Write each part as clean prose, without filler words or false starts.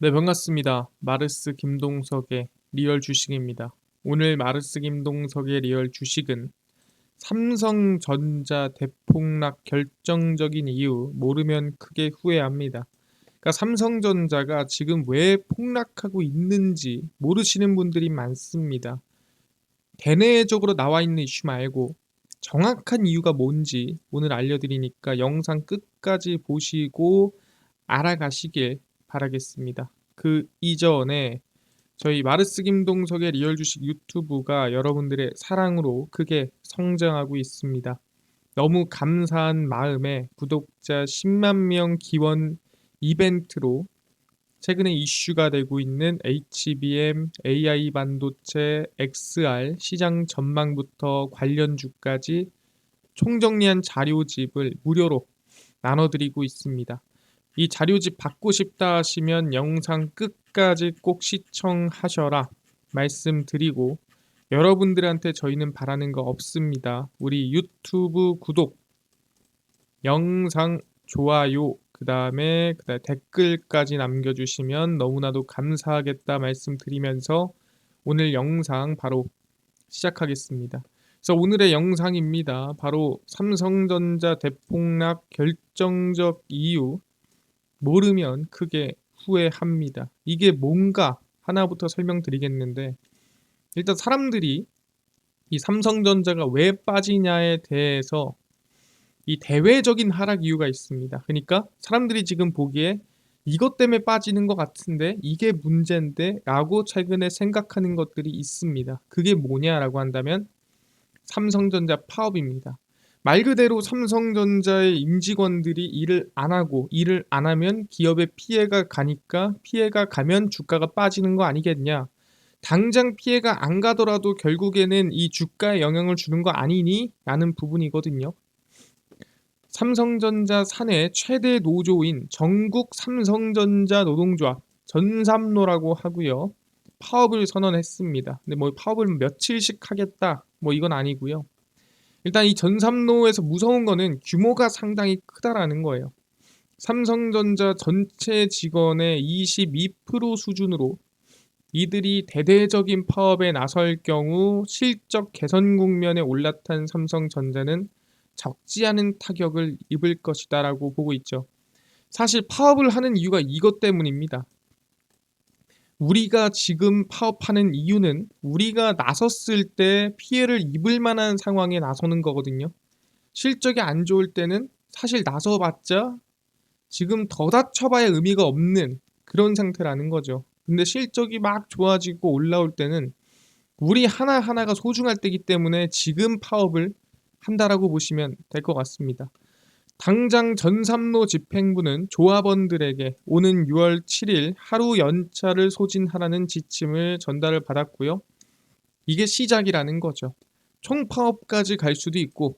네, 반갑습니다. 마르스 김동석의 리얼 주식입니다. 오늘 마르스 김동석의 리얼 주식은 삼성전자 대폭락 결정적인 이유 모르면 크게 후회합니다. 그러니까 삼성전자가 지금 왜 폭락하고 있는지 모르시는 분들이 많습니다. 대내적으로 나와 있는 이슈 말고 정확한 이유가 뭔지 오늘 알려드리니까 영상 끝까지 보시고 알아가시길 바라겠습니다. 그 이전에 저희 마르스 김동석의 리얼 주식 유튜브가 여러분들의 사랑으로 크게 성장하고 있습니다. 너무 감사한 마음에 구독자 10만 명 기원 이벤트로 최근에 이슈가 되고 있는 HBM, AI 반도체, XR 시장 전망부터 관련주까지 총정리한 자료집을 무료로 나눠드리고 있습니다. 이 자료집 받고 싶다 하시면 영상 끝까지 꼭 시청하셔라 말씀드리고, 여러분들한테 저희는 바라는 거 없습니다. 우리 유튜브 구독, 영상 좋아요, 그 다음에 댓글까지 남겨주시면 너무나도 감사하겠다 말씀드리면서 오늘 영상 바로 시작하겠습니다. 그래서 오늘의 영상입니다. 바로 삼성전자 대폭락 결정적 이유 모르면 크게 후회합니다. 이게 뭔가 하나부터 설명드리겠는데, 일단 사람들이 이 삼성전자가 왜 빠지냐에 대해서 이 대외적인 하락 이유가 있습니다. 그러니까 사람들이 지금 보기에 이것 때문에 빠지는 것 같은데 이게 문제인데 라고 최근에 생각하는 것들이 있습니다. 그게 뭐냐라고 한다면 삼성전자 파업입니다. 말 그대로 삼성전자의 임직원들이 일을 안 하고, 일을 안 하면 기업에 피해가 가니까 피해가 가면 주가가 빠지는 거 아니겠냐. 당장 피해가 안 가더라도 결국에는 이 주가에 영향을 주는 거 아니니? 라는 부분이거든요. 삼성전자 사내 최대 노조인 전국 삼성전자 노동조합 전삼노라고 하고요. 파업을 선언했습니다. 근데 뭐 파업을 며칠씩 하겠다 뭐 이건 아니고요. 일단 이 전삼노에서 무서운 거는 규모가 상당히 크다라는 거예요. 삼성전자 전체 직원의 22% 수준으로 이들이 대대적인 파업에 나설 경우 실적 개선 국면에 올라탄 삼성전자는 적지 않은 타격을 입을 것이다라고 보고 있죠. 사실 파업을 하는 이유가 이것 때문입니다. 우리가 지금 파업하는 이유는 우리가 나섰을 때 피해를 입을 만한 상황에 나서는 거거든요. 실적이 안 좋을 때는 사실 나서봤자 지금 더 다쳐봐야 의미가 없는 그런 상태라는 거죠. 근데 실적이 막 좋아지고 올라올 때는 우리 하나하나가 소중할 때이기 때문에 지금 파업을 한다라고 보시면 될 것 같습니다. 당장 전삼로 집행부는 조합원들에게 오는 6월 7일 하루 연차를 소진하라는 지침을 전달을 받았고요. 이게 시작이라는 거죠. 총파업까지 갈 수도 있고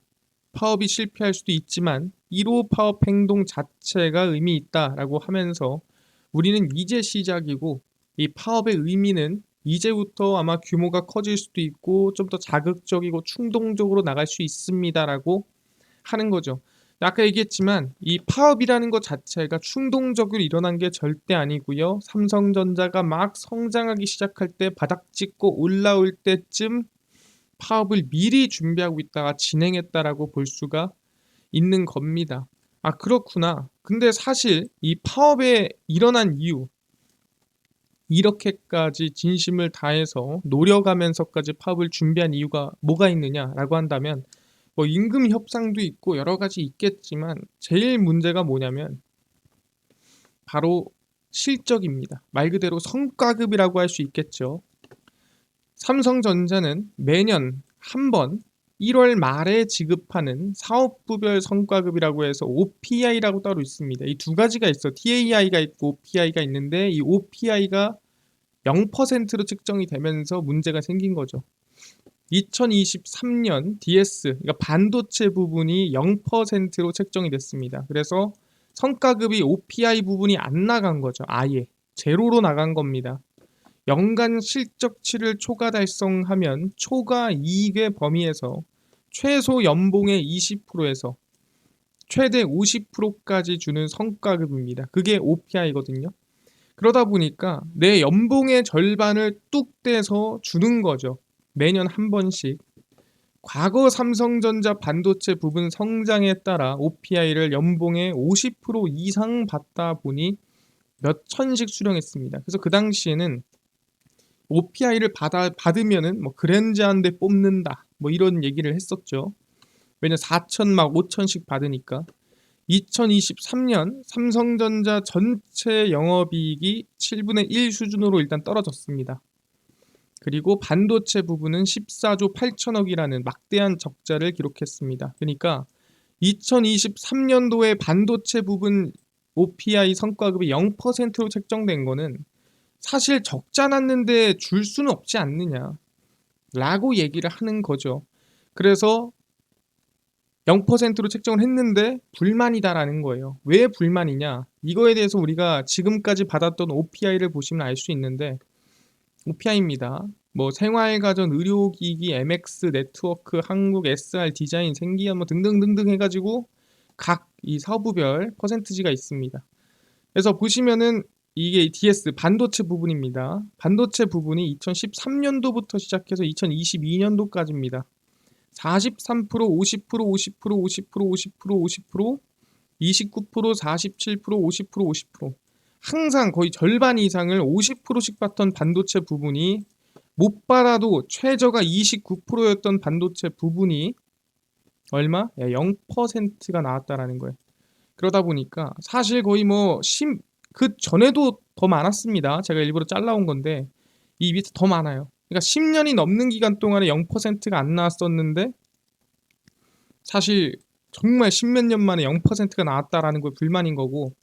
파업이 실패할 수도 있지만 1호 파업 행동 자체가 의미 있다라고 하면서 우리는 이제 시작이고 이 파업의 의미는 이제부터 아마 규모가 커질 수도 있고 좀 더 자극적이고 충동적으로 나갈 수 있습니다라고 하는 거죠. 아까 얘기했지만 이 파업이라는 것 자체가 충동적으로 일어난 게 절대 아니고요. 삼성전자가 막 성장하기 시작할 때 바닥 찍고 올라올 때쯤 파업을 미리 준비하고 있다가 진행했다라고 볼 수가 있는 겁니다. 아, 그렇구나. 근데 사실 이 파업에 일어난 이유, 이렇게까지 진심을 다해서 노력하면서까지 파업을 준비한 이유가 뭐가 있느냐라고 한다면 뭐 임금 협상도 있고 여러 가지 있겠지만 제일 문제가 뭐냐면 바로 실적입니다. 말 그대로 성과급이라고 할 수 있겠죠. 삼성전자는 매년 한 번 1월 말에 지급하는 사업부별 성과급이라고 해서 OPI라고 따로 있습니다. 이 두 가지가 있어. TAI가 있고 OPI가 있는데 이 OPI가 0%로 측정이 되면서 문제가 생긴 거죠. 2023년 DS, 그러니까 반도체 부분이 0%로 책정이 됐습니다. 그래서 성과급이 OPI 부분이 안 나간 거죠. 아예 제로로 나간 겁니다. 연간 실적치를 초과 달성하면 초과 이익의 범위에서 최소 연봉의 20%에서 최대 50%까지 주는 성과급입니다. 그게 OPI거든요. 그러다 보니까 내 연봉의 절반을 뚝 떼서 주는 거죠. 매년 한 번씩. 과거 삼성전자 반도체 부분 성장에 따라 OPI를 연봉의 50% 이상 받다 보니 몇 천씩 수령했습니다. 그래서 그 당시에는 OPI를 받으면은 뭐 그랜저 한 대 뽑는다. 뭐 이런 얘기를 했었죠. 왜냐면 4천 막 5천씩 받으니까. 2023년 삼성전자 전체 영업이익이 7분의 1 수준으로 일단 떨어졌습니다. 그리고 반도체 부분은 14조 8천억이라는 막대한 적자를 기록했습니다. 그러니까 2023년도에 반도체 부분 OPI 성과급이 0%로 책정된 거는 사실 적자 났는데 줄 수는 없지 않느냐 라고 얘기를 하는 거죠. 그래서 0%로 책정을 했는데 불만이다라는 거예요. 왜 불만이냐? 이거에 대해서 우리가 지금까지 받았던 OPI를 보시면 알 수 있는데 OPI입니다. 뭐 생활가전, 의료기기, MX 네트워크, 한국, SR 디자인, 생기현 뭐 등등등등 해가지고 각 이 사업부별 퍼센트지가 있습니다. 그래서 보시면은 이게 DS 반도체 부분입니다. 반도체 부분이 2013년도부터 시작해서 2022년도까지입니다. 43%, 50%, 50%, 50%, 50%, 29%, 47%, 50%, 50%. 항상 거의 절반 이상을 50%씩 받던 반도체 부분이 못 받아도 최저가 29%였던 반도체 부분이 얼마? 0%가 나왔다라는 거예요. 그러다 보니까 사실 거의 그 전에도 더 많았습니다. 제가 일부러 잘라온 건데 이 밑에 더 많아요. 그러니까 10년이 넘는 기간 동안에 0%가 안 나왔었는데 사실 정말 십몇 년 만에 0%가 나왔다라는 거 불만인 거고.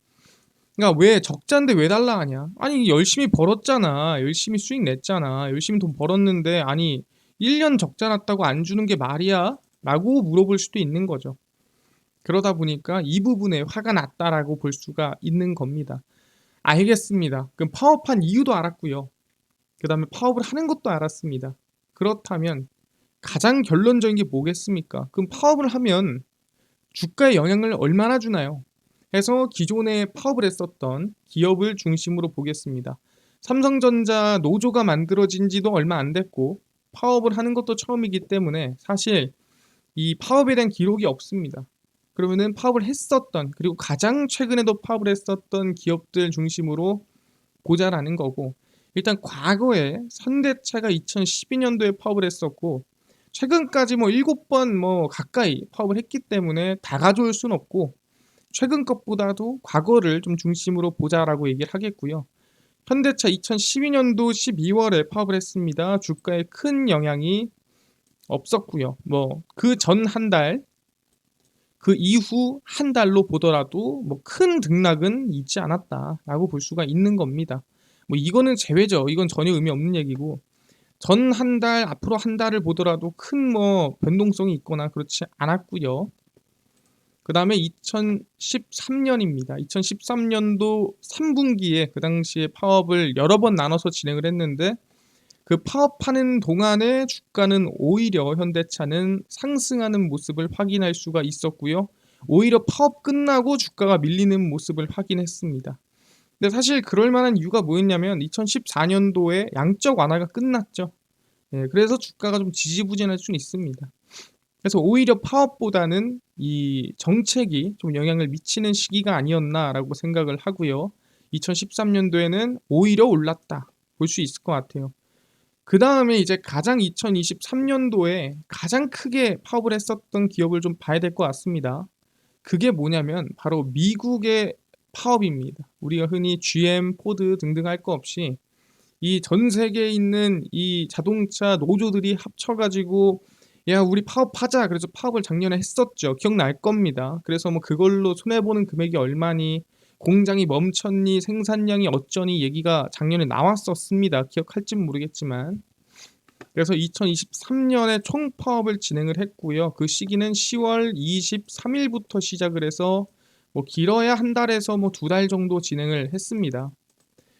그러니까 왜 적자인데 왜 달라 하냐? 아니 열심히 벌었잖아. 열심히 수익 냈잖아. 열심히 돈 벌었는데 아니 1년 적자 났다고 안 주는 게 말이야? 라고 물어볼 수도 있는 거죠. 그러다 보니까 이 부분에 화가 났다라고 볼 수가 있는 겁니다. 알겠습니다. 그럼 파업한 이유도 알았고요. 그 다음에 파업을 하는 것도 알았습니다. 그렇다면 가장 결론적인 게 뭐겠습니까? 그럼 파업을 하면 주가에 영향을 얼마나 주나요? 해서 기존에 파업을 했었던 기업을 중심으로 보겠습니다. 삼성전자 노조가 만들어진 지도 얼마 안 됐고 파업을 하는 것도 처음이기 때문에 사실 이 파업에 대한 기록이 없습니다. 그러면은 파업을 했었던 그리고 가장 최근에도 파업을 했었던 기업들 중심으로 보자라는 거고, 일단 과거에 현대차가 2012년도에 파업을 했었고 최근까지 뭐 7번 뭐 가까이 파업을 했기 때문에 다 가져올 수는 없고 최근 것보다도 과거를 좀 중심으로 보자라고 얘기를 하겠고요. 현대차 2012년도 12월에 파업을 했습니다. 주가에 큰 영향이 없었고요. 뭐 그 전 한 달, 그 이후 한 달로 보더라도 뭐 큰 등락은 있지 않았다라고 볼 수가 있는 겁니다. 뭐 이거는 제외죠. 이건 전혀 의미 없는 얘기고 전 한 달, 앞으로 한 달을 보더라도 큰 뭐 변동성이 있거나 그렇지 않았고요. 그 다음에 2013년입니다. 2013년도 3분기에 그 당시에 파업을 여러 번 나눠서 진행을 했는데 그 파업하는 동안에 주가는 오히려 현대차는 상승하는 모습을 확인할 수가 있었고요. 오히려 파업 끝나고 주가가 밀리는 모습을 확인했습니다. 근데 사실 그럴 만한 이유가 뭐였냐면 2014년도에 양적 완화가 끝났죠. 그래서 주가가 좀 지지부진할 수는 있습니다. 그래서 오히려 파업보다는 이 정책이 좀 영향을 미치는 시기가 아니었나라고 생각을 하고요. 2013년도에는 오히려 올랐다 볼 수 있을 것 같아요. 그 다음에 이제 가장 2023년도에 가장 크게 파업을 했었던 기업을 좀 봐야 될 것 같습니다. 그게 뭐냐면 바로 미국의 파업입니다. 우리가 흔히 GM, 포드 등등 할 거 없이 이 전 세계에 있는 이 자동차 노조들이 합쳐가지고 야 우리 파업하자 그래서 파업을 작년에 했었죠. 기억날 겁니다. 그래서 뭐 그걸로 손해보는 금액이 얼마니 공장이 멈췄니 생산량이 어쩌니 얘기가 작년에 나왔었습니다. 기억할진 모르겠지만 그래서 2023년에 총파업을 진행을 했고요. 그 시기는 10월 23일부터 시작을 해서 뭐 길어야 한 달에서 뭐 2달 정도 진행을 했습니다.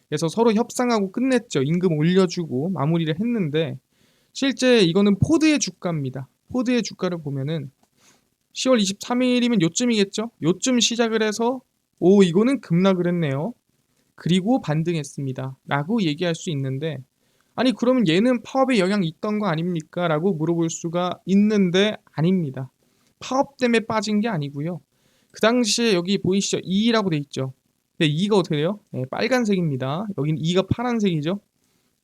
그래서 서로 협상하고 끝냈죠. 임금 올려주고 마무리를 했는데 실제 이거는 포드의 주가입니다. 포드의 주가를 보면은 10월 23일이면 요쯤이겠죠? 요쯤 시작을 해서 오 이거는 급락을 했네요. 그리고 반등했습니다. 라고 얘기할 수 있는데 아니 그러면 얘는 파업에 영향이 있던 거 아닙니까? 라고 물어볼 수가 있는데 아닙니다. 파업 때문에 빠진 게 아니고요. 그 당시에 여기 보이시죠? 2라고 돼 있죠. 근데 2가 어떻게 돼요? 네, 빨간색입니다. 여긴 2가 파란색이죠.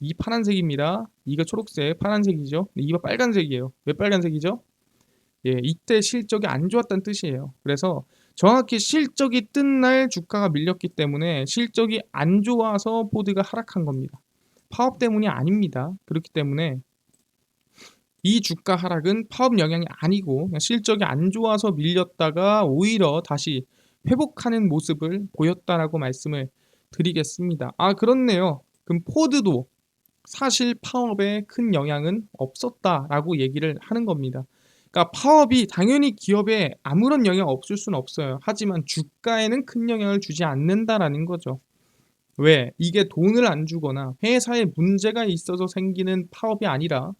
2 파란색입니다. 2가 초록색, 파란색이죠. 2가 빨간색이에요. 왜 빨간색이죠? 예, 이때 실적이 안 좋았다는 뜻이에요. 그래서 정확히 실적이 뜬 날 주가가 밀렸기 때문에 실적이 안 좋아서 포드가 하락한 겁니다. 파업 때문이 아닙니다. 그렇기 때문에 이 주가 하락은 파업 영향이 아니고 그냥 실적이 안 좋아서 밀렸다가 오히려 다시 회복하는 모습을 보였다라고 말씀을 드리겠습니다. 아, 그렇네요. 그럼 포드도 사실 파업에 큰 영향은 없었다라고 얘기를 하는 겁니다. 그러니까 파업이 당연히 기업에 아무런 영향 없을 수는 없어요. 하지만 주가에는 큰 영향을 주지 않는다라는 거죠. 왜? 이게 돈을 안 주거나 회사에 문제가 있어서 생기는 파업이 아니라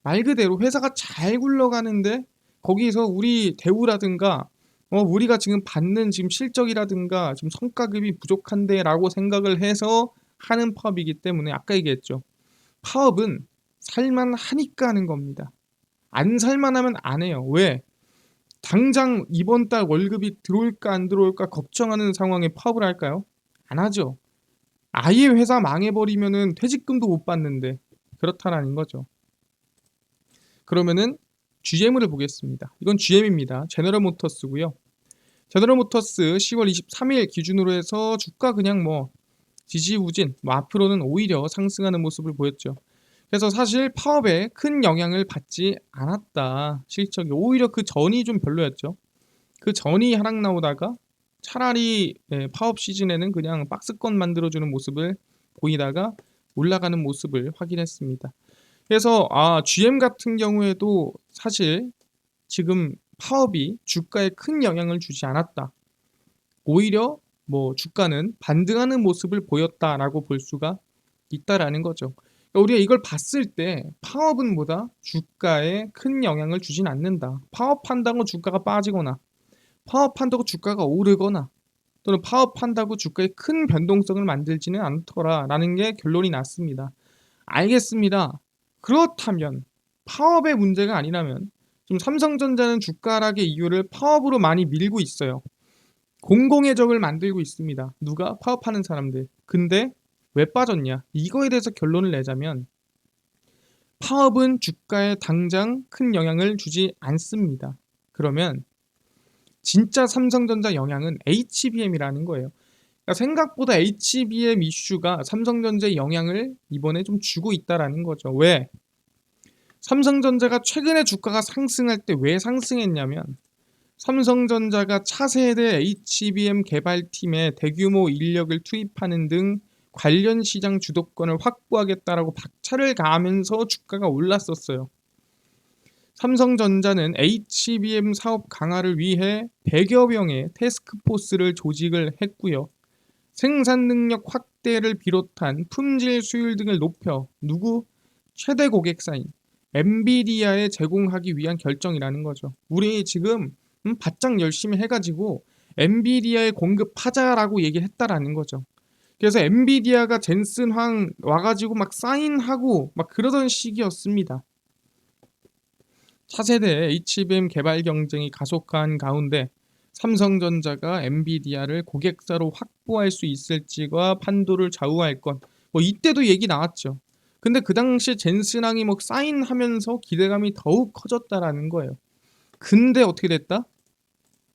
말 그대로 회사가 잘 굴러가는데 거기서 우리 대우라든가 우리가 지금 받는 지금 실적이라든가 지금 성과급이 부족한데라고 생각을 해서 하는 파업이기 때문에 아까 얘기했죠. 파업은 살만하니까 하는 겁니다. 안 살만하면 안 해요. 왜? 당장 이번 달 월급이 들어올까 안 들어올까 걱정하는 상황에 파업을 할까요? 안 하죠. 아예 회사 망해버리면은 퇴직금도 못 받는데 그렇다라는 거죠. 그러면은 GM을 보겠습니다. 이건 GM입니다. 제너럴 모터스고요. 제너럴 모터스 10월 23일 기준으로 해서 주가 그냥 지지부진, 앞으로는 오히려 상승하는 모습을 보였죠. 그래서 사실 파업에 큰 영향을 받지 않았다. 실적이 오히려 그 전이 좀 별로였죠. 그 전이 하락 나오다가 차라리 파업 시즌에는 그냥 박스권 만들어주는 모습을 보이다가 올라가는 모습을 확인했습니다. 그래서 GM 같은 경우에도 사실 지금 파업이 주가에 큰 영향을 주지 않았다. 오히려 주가는 반등하는 모습을 보였다라고 볼 수가 있다라는 거죠. 그러니까 우리가 이걸 봤을 때 파업은 뭐다? 주가에 큰 영향을 주진 않는다. 파업한다고 주가가 빠지거나 파업한다고 주가가 오르거나 또는 파업한다고 주가에 큰 변동성을 만들지는 않더라라는 게 결론이 났습니다. 알겠습니다. 그렇다면 파업의 문제가 아니라면 지금 삼성전자는 주가 하락의 이유를 파업으로 많이 밀고 있어요. 공공의 적을 만들고 있습니다. 누가? 파업하는 사람들. 근데 왜 빠졌냐? 이거에 대해서 결론을 내자면 파업은 주가에 당장 큰 영향을 주지 않습니다. 그러면 진짜 삼성전자 영향은 HBM이라는 거예요. 그러니까 생각보다 HBM 이슈가 삼성전자에 영향을 이번에 좀 주고 있다라는 거죠. 왜? 삼성전자가 최근에 주가가 상승할 때 왜 상승했냐면 삼성전자가 차세대 HBM 개발팀에 대규모 인력을 투입하는 등 관련 시장 주도권을 확보하겠다라고 박차를 가하면서 주가가 올랐었어요. 삼성전자는 HBM 사업 강화를 위해 100여 명의 태스크포스를 조직을 했고요. 생산 능력 확대를 비롯한 품질 수율 등을 높여 최대 고객사인 엔비디아에 제공하기 위한 결정이라는 거죠. 우리 지금 바짝 열심히 해가지고 엔비디아에 공급하자라고 얘기를 했다라는 거죠. 그래서 엔비디아가 젠슨 황 와가지고 막 사인하고 막 그러던 시기였습니다. 차세대 HBM 개발 경쟁이 가속한 가운데 삼성전자가 엔비디아를 고객사로 확보할 수 있을지가 판도를 좌우할 것. 이때도 얘기 나왔죠. 근데 그 당시에 젠슨왕이 사인하면서 기대감이 더욱 커졌다라는 거예요. 근데 어떻게 됐다?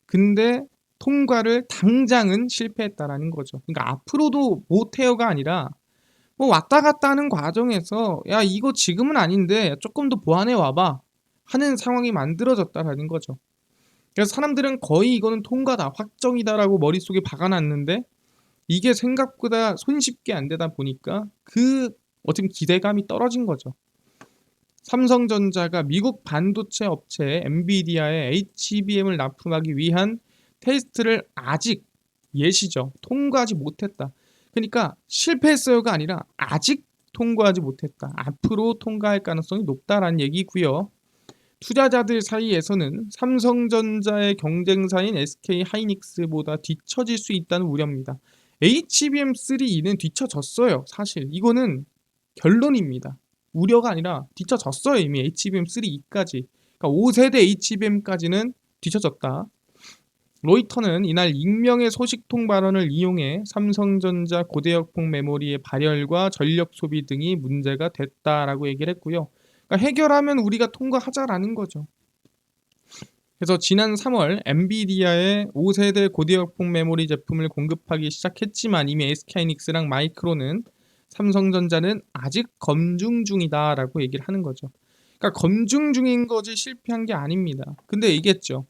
근데 통과를 당장은 실패했다라는 거죠. 그러니까 앞으로도 못해요가 아니라 왔다 갔다 하는 과정에서 야 이거 지금은 아닌데 조금 더 보완해 와봐 하는 상황이 만들어졌다라는 거죠. 그래서 사람들은 거의 이거는 통과다 확정이다라고 머릿속에 박아놨는데 이게 생각보다 손쉽게 안 되다 보니까 어떻게 기대감이 떨어진 거죠. 삼성전자가 미국 반도체 업체 엔비디아에 HBM을 납품하기 위한 테스트를 아직 예시죠. 통과하지 못했다. 그러니까 실패했어요가 아니라 아직 통과하지 못했다. 앞으로 통과할 가능성이 높다라는 얘기고요. 투자자들 사이에서는 삼성전자의 경쟁사인 SK 하이닉스보다 뒤처질 수 있다는 우려입니다. HBM3E는 뒤처졌어요. 사실 이거는 결론입니다. 우려가 아니라 뒤처졌어요. 이미 HBM3E까지. 그러니까 5세대 HBM까지는 뒤처졌다. 로이터는 이날 익명의 소식통 발언을 이용해 삼성전자 고대역폭 메모리의 발열과 전력 소비 등이 문제가 됐다라고 얘기를 했고요. 그러니까 해결하면 우리가 통과하자라는 거죠. 그래서 지난 3월 엔비디아의 5세대 고대역폭 메모리 제품을 공급하기 시작했지만 이미 SK하이닉스랑 마이크론은 삼성전자는 아직 검증 중이다라고 얘기를 하는 거죠. 그러니까 검증 중인 거지 실패한 게 아닙니다. 근데 얘기했죠.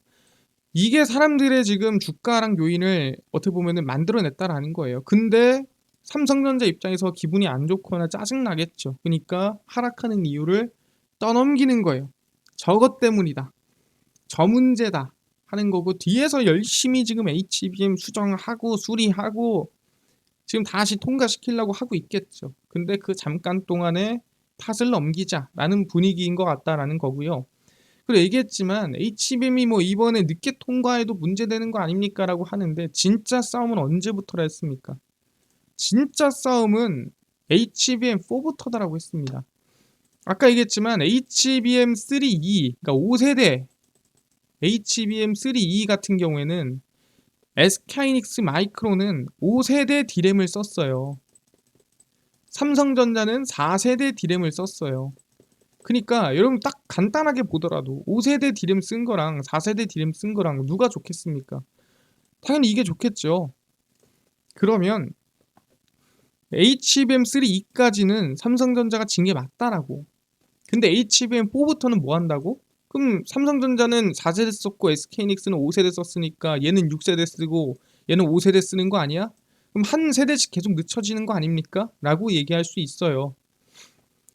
이게 사람들의 지금 주가랑 요인을 어떻게 보면은 만들어냈다라는 거예요. 근데 삼성전자 입장에서 기분이 안 좋거나 짜증 나겠죠. 그러니까 하락하는 이유를 떠넘기는 거예요. 저것 때문이다. 저 문제다. 하는 거고 뒤에서 열심히 지금 HBM 수정하고 수리하고 지금 다시 통과시키려고 하고 있겠죠. 근데 그 잠깐 동안에 탓을 넘기자라는 분위기인 것 같다라는 거고요. 그리고 얘기했지만 HBM이 뭐 이번에 늦게 통과해도 문제되는 거 아닙니까? 라고 하는데 진짜 싸움은 언제부터라 했습니까? 진짜 싸움은 HBM4부터다라고 했습니다. 아까 얘기했지만 HBM3E, 그러니까 5세대 HBM3E 같은 경우에는 SK하이닉스 마이크론은 5세대 D램을 썼어요. 삼성전자는 4세대 D램을 썼어요. 그러니까 여러분 딱 간단하게 보더라도 5세대 D램 쓴 거랑 4세대 D램 쓴 거랑 누가 좋겠습니까? 당연히 이게 좋겠죠. 그러면 HBM3E까지는 삼성전자가 진 게 맞다라고. 근데 HBM4부터는 뭐 한다고? 그럼 삼성전자는 4세대 썼고 SK하이닉스는 5세대 썼으니까 얘는 6세대 쓰고 얘는 5세대 쓰는 거 아니야? 그럼 한 세대씩 계속 늦춰지는 거 아닙니까? 라고 얘기할 수 있어요.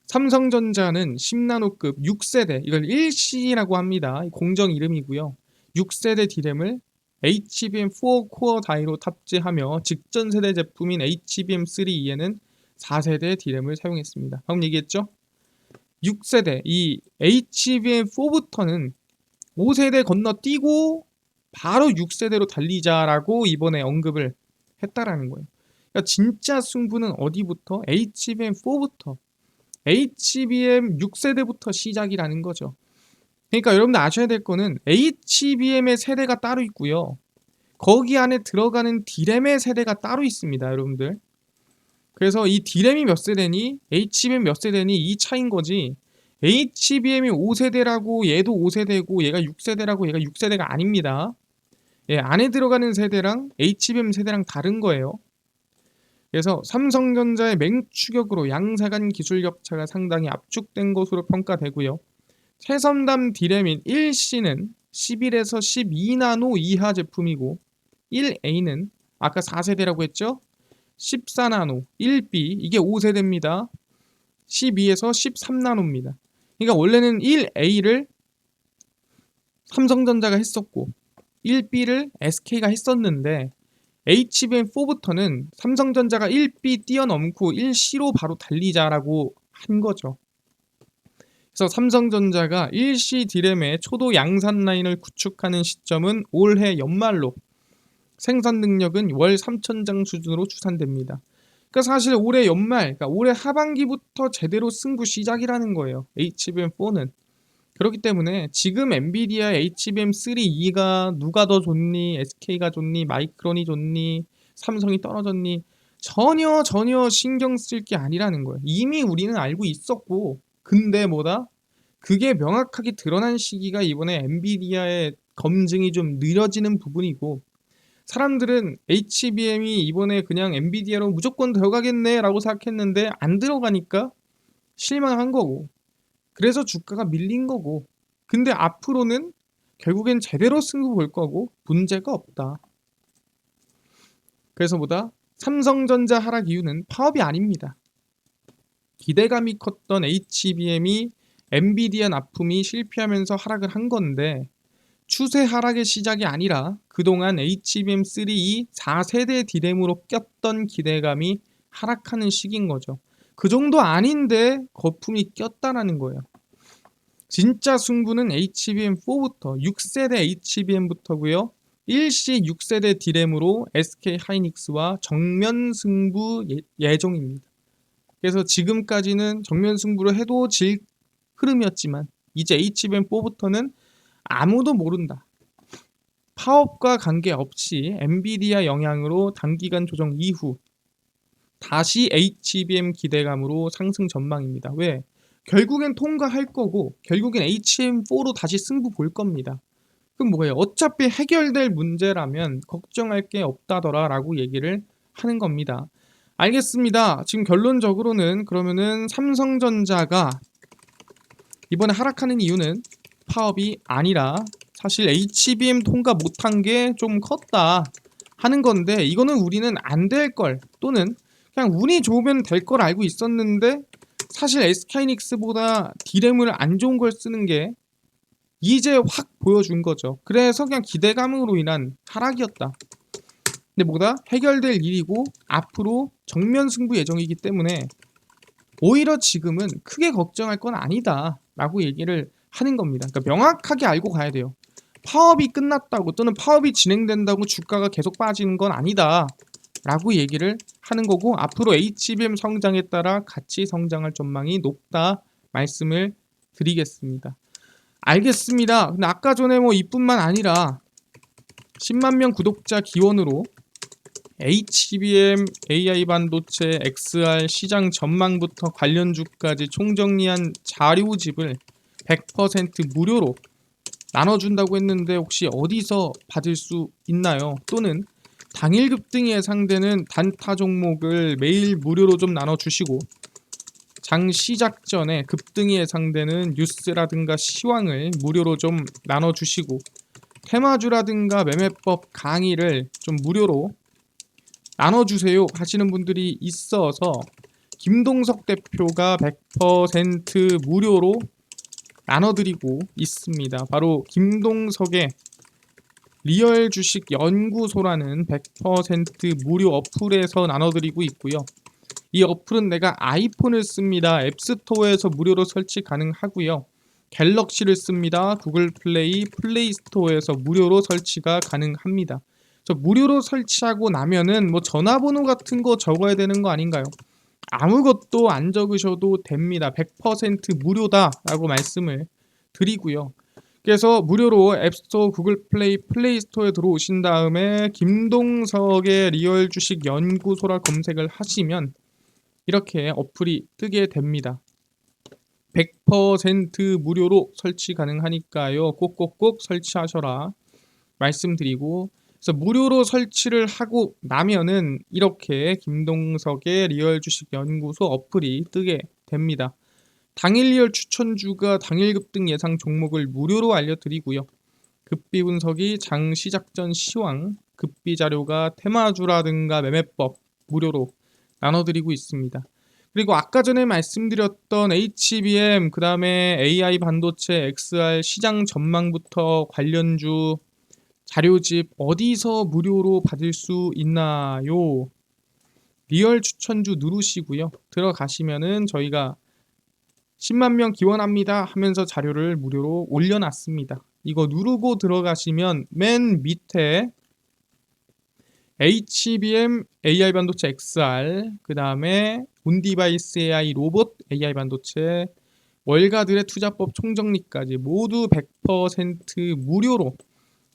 삼성전자는 10나노급 6세대, 이걸 1C라고 합니다. 공정 이름이고요. 6세대 D램을 HBM4 코어 다이로 탑재하며 직전 세대 제품인 HBM3E에는 4세대 D램을 사용했습니다. 방금 얘기했죠? 6세대, 이 HBM4부터는 5세대 건너뛰고 바로 6세대로 달리자라고 이번에 언급을 했다라는 거예요. 그러니까 진짜 승부는 어디부터? HBM4부터. HBM 6세대부터 시작이라는 거죠. 그러니까 여러분들 아셔야 될 거는 HBM의 세대가 따로 있고요. 거기 안에 들어가는 D램의 세대가 따로 있습니다, 여러분들. 그래서 이 D램이 몇 세대니, HBM 몇 세대니 이 차인 거지. HBM이 5세대라고 얘도 5세대고 얘가 6세대라고 얘가 6세대가 아닙니다. 예, 안에 들어가는 세대랑 HBM 세대랑 다른 거예요. 그래서 삼성전자의 맹추격으로 양사 간 기술 격차가 상당히 압축된 것으로 평가되고요. 최첨단 D램인 1C는 11에서 12나노 이하 제품이고 1A는 아까 4세대라고 했죠? 14나노, 1B 이게 5세대입니다. 12에서 13나노입니다. 그러니까 원래는 1A를 삼성전자가 했었고 1B를 SK가 했었는데 HBM4부터는 삼성전자가 1B 뛰어넘고 1C로 바로 달리자라고 한 거죠. 그래서 삼성전자가 1C D램의 초도 양산 라인을 구축하는 시점은 올해 연말로 생산 능력은 월 3,000장 수준으로 추산됩니다. 그러니까 사실 올해 연말, 그러니까 올해 하반기부터 제대로 승부 시작이라는 거예요. HBM4는. 그렇기 때문에 지금 엔비디아 HBM3E가 누가 더 좋니, SK가 좋니, 마이크론이 좋니, 삼성이 떨어졌니 전혀 신경 쓸 게 아니라는 거예요. 이미 우리는 알고 있었고 근데 뭐다? 그게 명확하게 드러난 시기가 이번에 엔비디아의 검증이 좀 느려지는 부분이고 사람들은 HBM이 이번에 그냥 엔비디아로 무조건 들어가겠네 라고 생각했는데 안 들어가니까 실망한 거고 그래서 주가가 밀린 거고 근데 앞으로는 결국엔 제대로 승부 볼 거고 문제가 없다. 그래서 뭐다? 삼성전자 하락 이유는 파업이 아닙니다. 기대감이 컸던 HBM이 엔비디아 납품이 실패하면서 하락을 한 건데 추세 하락의 시작이 아니라 그동안 HBM3E 4세대 D램으로 꼈던 기대감이 하락하는 시기인 거죠. 그 정도 아닌데 거품이 꼈다라는 거예요. 진짜 승부는 HBM4부터 6세대 HBM부터고요. 일시 6세대 디램으로 SK 하이닉스와 정면 승부 예정입니다. 그래서 지금까지는 정면 승부를 해도 질 흐름이었지만 이제 HBM4부터는 아무도 모른다. 파업과 관계없이 엔비디아 영향으로 단기간 조정 이후 다시 HBM 기대감으로 상승 전망입니다. 왜? 결국엔 통과할 거고 결국엔 HBM4로 다시 승부 볼 겁니다. 그럼 뭐예요? 어차피 해결될 문제라면 걱정할 게 없다더라 라고 얘기를 하는 겁니다. 알겠습니다. 지금 결론적으로는 그러면은 삼성전자가 이번에 하락하는 이유는 파업이 아니라 사실 HBM 통과 못한 게 좀 컸다 하는 건데, 이거는 우리는 안 될 걸 또는 그냥 운이 좋으면 될 걸 알고 있었는데 사실 SK하이닉스보다 D램을 안 좋은 걸 쓰는 게 이제 확 보여준 거죠. 그래서 그냥 기대감으로 인한 하락이었다. 근데 뭐다? 해결될 일이고 앞으로 정면 승부 예정이기 때문에 오히려 지금은 크게 걱정할 건 아니다 라고 얘기를 하는 겁니다. 그러니까 명확하게 알고 가야 돼요. 파업이 끝났다고 또는 파업이 진행된다고 주가가 계속 빠지는 건 아니다 라고 얘기를 하는 거고, 앞으로 HBM 성장에 따라 같이 성장할 전망이 높다 말씀을 드리겠습니다. 알겠습니다. 근데 아까 전에 뭐 이뿐만 아니라 10만 명 구독자 기원으로 HBM, AI 반도체, XR 시장 전망부터 관련주까지 총정리한 자료집을 100% 무료로 나눠준다고 했는데 혹시 어디서 받을 수 있나요? 또는 당일 급등이 예상되는 단타 종목을 매일 무료로 좀 나눠주시고 장 시작 전에 급등이 예상되는 뉴스라든가 시황을 무료로 좀 나눠주시고 테마주라든가 매매법 강의를 좀 무료로 나눠주세요 하시는 분들이 있어서 김동석 대표가 100% 무료로 나눠드리고 있습니다. 바로 김동석의 리얼 주식 연구소라는 100% 무료 어플에서 나눠드리고 있고요. 이 어플은 내가 아이폰을 씁니다. 앱스토어에서 무료로 설치 가능하고요. 갤럭시를 씁니다. 구글 플레이, 플레이 스토어에서 무료로 설치가 가능합니다. 무료로 설치하고 나면은 뭐 전화번호 같은 거 적어야 되는 거 아닌가요? 아무것도 안 적으셔도 됩니다. 100% 무료다라고 말씀을 드리고요. 그래서 무료로 앱스토어, 구글 플레이, 플레이 스토어에 들어오신 다음에 김동석의 리얼 주식 연구소라 검색을 하시면 이렇게 어플이 뜨게 됩니다. 100% 무료로 설치 가능하니까요. 꼭꼭꼭 설치하셔라 말씀드리고, 그래서 무료로 설치를 하고 나면은 이렇게 김동석의 리얼 주식 연구소 어플이 뜨게 됩니다. 당일 리얼 추천주가 당일 급등 예상 종목을 무료로 알려드리고요. 급비 분석이 장 시작 전 시황, 급비 자료가 테마주라든가 매매법 무료로 나눠드리고 있습니다. 그리고 아까 전에 말씀드렸던 HBM, 그 다음에 AI 반도체, XR 시장 전망부터 관련주 자료집 어디서 무료로 받을 수 있나요? 리얼 추천주 누르시고요. 들어가시면은 저희가 10만 명 기원합니다 하면서 자료를 무료로 올려놨습니다. 이거 누르고 들어가시면 맨 밑에 HBM, AI 반도체 XR, 그 다음에 온디바이스 AI 로봇, AI 반도체, 월가들의 투자법 총정리까지 모두 100% 무료로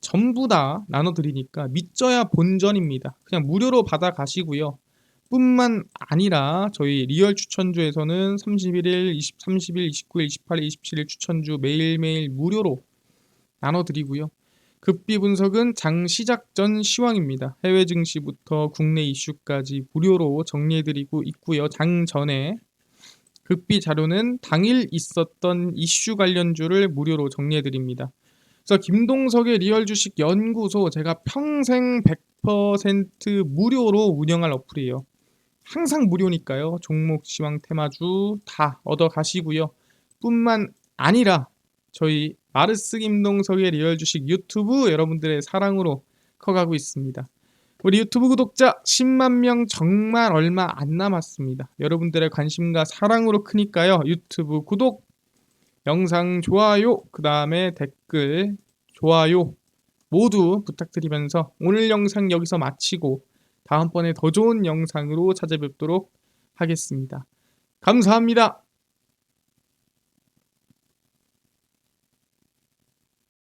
전부 다 나눠드리니까 믿져야 본전입니다. 그냥 무료로 받아가시고요. 뿐만 아니라 저희 리얼 추천주에서는 31일, 30일, 29일, 28일, 27일 추천주 매일매일 무료로 나눠드리고요. 급비 분석은 장 시작 전 시황입니다. 해외 증시부터 국내 이슈까지 무료로 정리해드리고 있고요. 장 전에 급비 자료는 당일 있었던 이슈 관련주를 무료로 정리해드립니다. 그래서 김동석의 리얼 주식 연구소, 제가 평생 100% 무료로 운영할 어플이에요. 항상 무료니까요. 종목, 시황, 테마주 다 얻어 가시고요. 뿐만 아니라 저희 마르스 김동석의 리얼 주식 유튜브 여러분들의 사랑으로 커가고 있습니다. 우리 유튜브 구독자 10만 명 정말 얼마 안 남았습니다. 여러분들의 관심과 사랑으로 크니까요. 유튜브 구독, 영상 좋아요, 그 다음에 댓글, 좋아요 모두 부탁드리면서 오늘 영상 여기서 마치고 다음번에 더 좋은 영상으로 찾아뵙도록 하겠습니다. 감사합니다.